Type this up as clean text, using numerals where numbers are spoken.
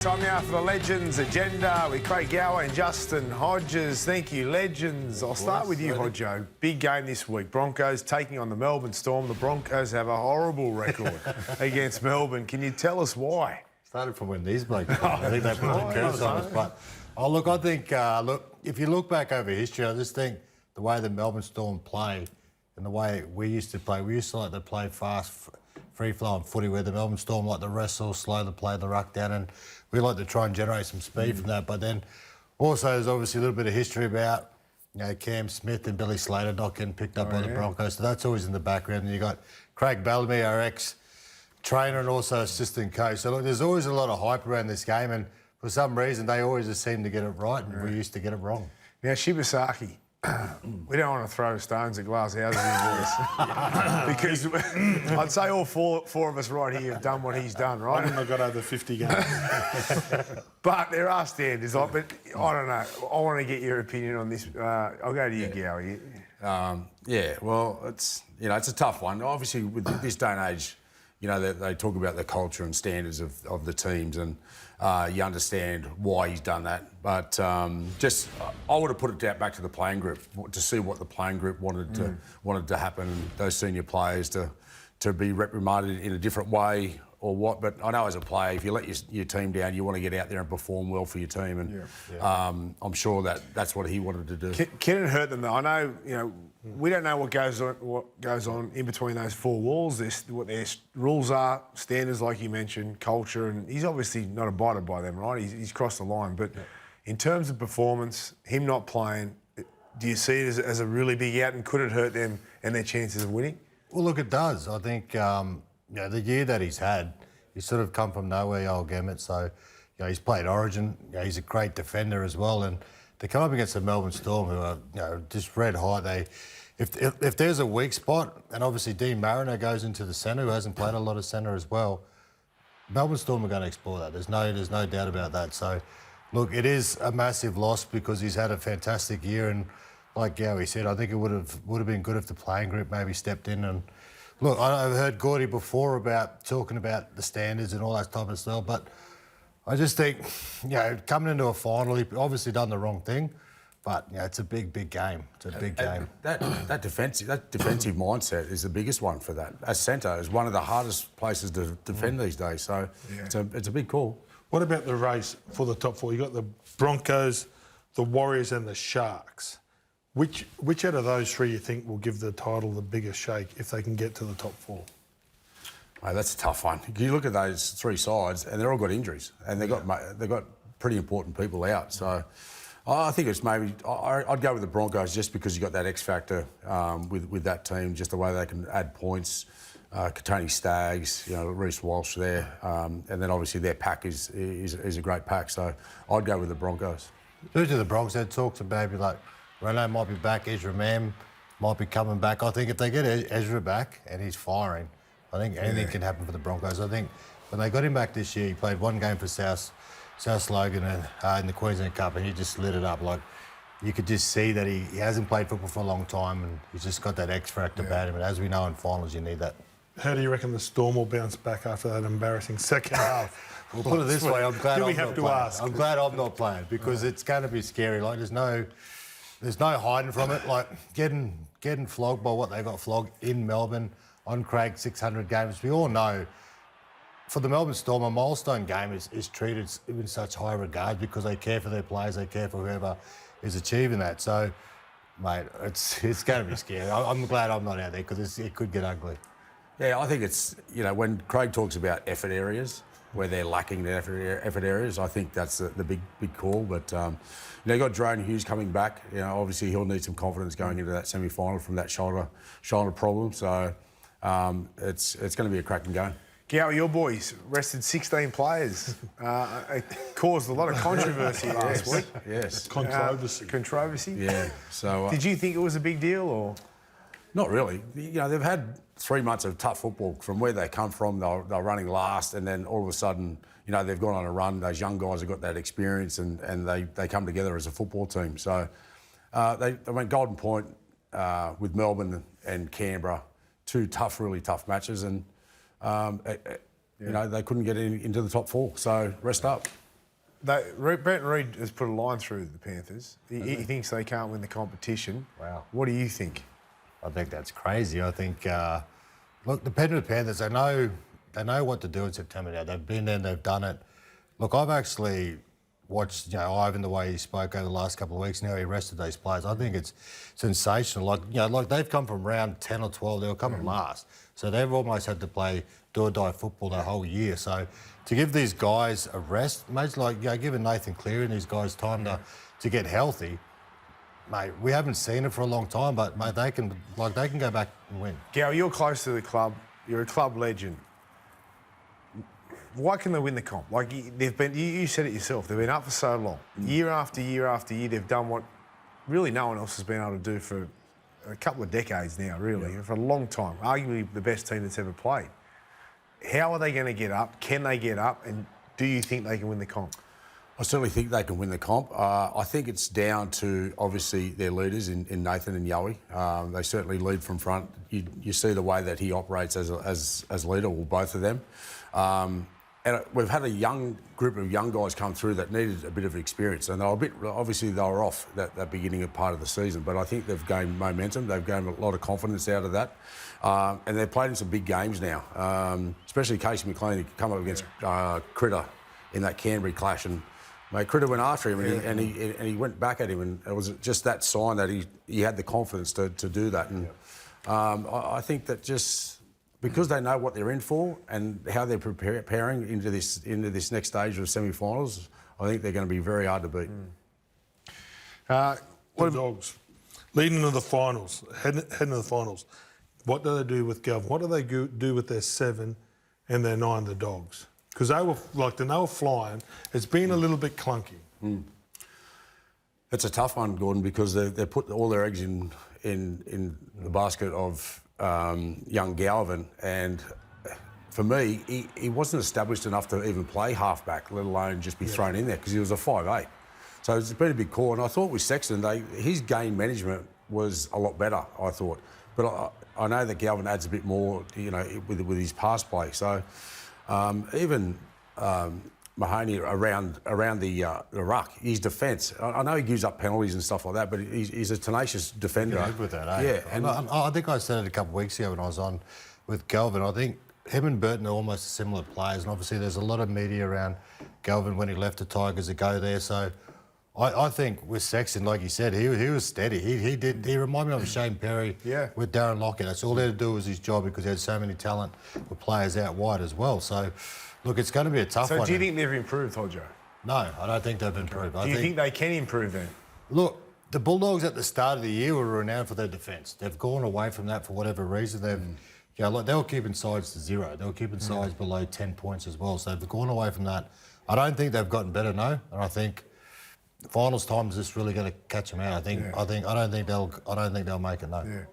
Time now for the Legends Agenda with Craig Gower and Justin Hodges. Thank you, Legends. I'll start with you, Hodjo. Big game this week. Broncos taking on the Melbourne Storm. The Broncos have a horrible record against Melbourne. Can you tell us why? Started from when these blokes played. I think they put the curse on us. But, I think, if you look back over history, I just think the way the Melbourne Storm play and the way we used to play, we used to like to play fast, free-flowing footy where the Melbourne Storm like to wrestle, slow the play, the ruck down, and we like to try and generate some speed from that. But then also there's obviously a little bit of history about, Cam Smith and Billy Slater not getting picked up by the Broncos. So that's always in the background. And you got Craig Bellamy, our ex-trainer and also assistant coach. So look, there's always a lot of hype around this game, and for some reason they always just seem to get it right, and we used to get it wrong. Now, Shibasaki. We don't want to throw stones at glass houses in voice. Because I'd say all four of us right here have done what he's done, right? I think I got over 50 games. But there are standards. But I don't know. I want to get your opinion on this. I'll go to you, Gowie. Yeah, well, it's a tough one. Obviously, with this day and age, they talk about the culture and standards of the teams, and you understand why he's done that. But I would have put it back to the playing group to see what the playing group wanted to happen. Those senior players to be reprimanded in a different way or what. But I know as a player, if you let your team down, you want to get out there and perform well for your team. And I'm sure that's what he wanted to do. Can it hurt them though? I know we don't know what goes on in between those four walls. What their rules are, standards, like you mentioned, culture, and he's obviously not abided by them, right? He's crossed the line. But in terms of performance, him not playing, do you see it as a really big out, and could it hurt them and their chances of winning? Well, look, it does. I think the year that he's had, he's sort of come from nowhere, old Gemmett. So he's played Origin. He's a great defender as well, and to come up against the Melbourne Storm, who are just red hot, if there's a weak spot, and obviously Dean Mariner goes into the centre, who hasn't played a lot of centre as well, Melbourne Storm are going to explore that. There's no doubt about that. So, look, it is a massive loss because he's had a fantastic year, and like Gowie said, I think it would have been good if the playing group maybe stepped in. And look, I've heard Gordy before about talking about the standards and all that type of stuff, but I just think, coming into a final, he obviously done the wrong thing, but it's a big game. It's a big game. That defensive mindset is the biggest one for that. As centre is one of the hardest places to defend these days. So it's a big call. What about the race for the top four? You got the Broncos, the Warriors, and the Sharks. Which out of those three you think will give the title the biggest shake if they can get to the top four? Mate, that's a tough one. You look at those three sides, and they're all got injuries, and they've got pretty important people out. So I think it's maybe I'd go with the Broncos just because you got that X factor with that team, just the way they can add points. Katoni Staggs, Reece Walsh there, and then obviously their pack is a great pack. So I'd go with the Broncos. Those are the Broncos. They talked to maybe like Reno might be back, Ezra Mam might be coming back. I think if they get Ezra back and he's firing, I think anything can happen for the Broncos. I think when they got him back this year, he played one game for South Logan in the Queensland Cup, and he just lit it up. Like, you could just see that he hasn't played football for a long time, and he's just got that X factor about him. And as we know in finals, you need that. How do you reckon the Storm will bounce back after that embarrassing second half? We'll put it this way, I'm glad I'm glad I'm not playing because it's going to be scary. Like, there's no hiding from it. Like, getting flogged by what they got flogged in Melbourne on Craig, 600 games. We all know for the Melbourne Storm, a milestone game is treated in such high regard because they care for their players, they care for whoever is achieving that. So, mate, it's going to be scary. I'm glad I'm not out there because it could get ugly. Yeah, I think it's, when Craig talks about effort areas, where they're lacking the effort areas, I think that's the big call. But, you got Drone Hughes coming back. Obviously he'll need some confidence going into that semi-final from that shoulder problem. So it's going to be a cracking game. Gowie, your boys rested 16 players. It caused a lot of controversy last week. Yes. Controversy? Yeah. So did you think it was a big deal or? Not really. They've had 3 months of tough football from where they come from. They're running last, and then all of a sudden, they've gone on a run. Those young guys have got that experience, and they come together as a football team. So they went Golden Point with Melbourne and Canberra, 2 really tough matches, and they couldn't get into the top 4. So rest up. Brent Reid has put a line through the Panthers. He thinks they can't win the competition. Wow. What do you think? I think that's crazy. I think, look, the Penrith Panthers, they know what to do in September now. They've been there and they've done it. Look, I've actually watched, Ivan, the way he spoke over the last couple of weeks, and how he rested these players. I think it's sensational. Like they've come from round 10 or 12, they were coming last. So they've almost had to play do-or-die football the whole year. So to give these guys a rest, mate, giving Nathan Cleary and these guys time to get healthy, mate, we haven't seen it for a long time, but mate, they can go back and win. Gal, you're close to the club. You're a club legend. Why can they win the comp? Like they've been, you said it yourself. They've been up for so long, year after year after year. They've done what really no one else has been able to do for a couple of decades now. Really, for a long time. Arguably the best team that's ever played. How are they going to get up? Can they get up? And do you think they can win the comp? I certainly think they can win the comp. I think it's down to, obviously, their leaders in Nathan and Yowie. They certainly lead from front. You see the way that he operates as leader, well, both of them. And we've had a young group of young guys come through that needed a bit of experience. And they were off that beginning of part of the season. But I think they've gained momentum. They've gained a lot of confidence out of that. And they've played in some big games now, especially Casey McLean, who come up against Critter in that Canterbury clash. And mate, Critter went after him and he went back at him. And it was just that sign that he had the confidence to do that. And I think that just because they know what they're in for and how they're preparing into this next stage of semi-finals, I think they're going to be very hard to beat. The Dogs, leading into the finals, heading to the finals, what do they do with Galvin? What do they do with their 7 and their 9, the Dogs? Because they were flying. It's been a little bit clunky. It's a tough one, Gordon, because they put all their eggs in the basket of young Galvin, and for me, he wasn't established enough to even play halfback, let alone just be thrown in there, because he was a 5'8". So it's been a big call, and I thought with Sexton, his game management was a lot better, I thought. But I know that Galvin adds a bit more, with his pass play. So even Mahoney around the ruck, his defence. I know he gives up penalties and stuff like that, but he's a tenacious defender. Good with that, eh? Yeah, and I think I said it a couple of weeks ago when I was on with Galvin. I think him and Burton are almost similar players, and obviously there's a lot of media around Galvin when he left the Tigers to go there. So I think with Sexton, like you said, he was steady. He reminded me of Shane Perry with Darren Lockett. That's all they had to do was his job, because he had so many talent with players out wide as well. So look, it's going to be a tough one. So do you think they've improved, Hodjo? No, I don't think they've improved. Do you think they can improve then? Look, the Bulldogs at the start of the year were renowned for their defence. They've gone away from that for whatever reason. They were keeping sides to 0. They were keeping sides below 10 points as well. So they've gone away from that. I don't think they've gotten better, no. And I think finals time is just really going to catch them out. I don't think they'll make it, no. Yeah.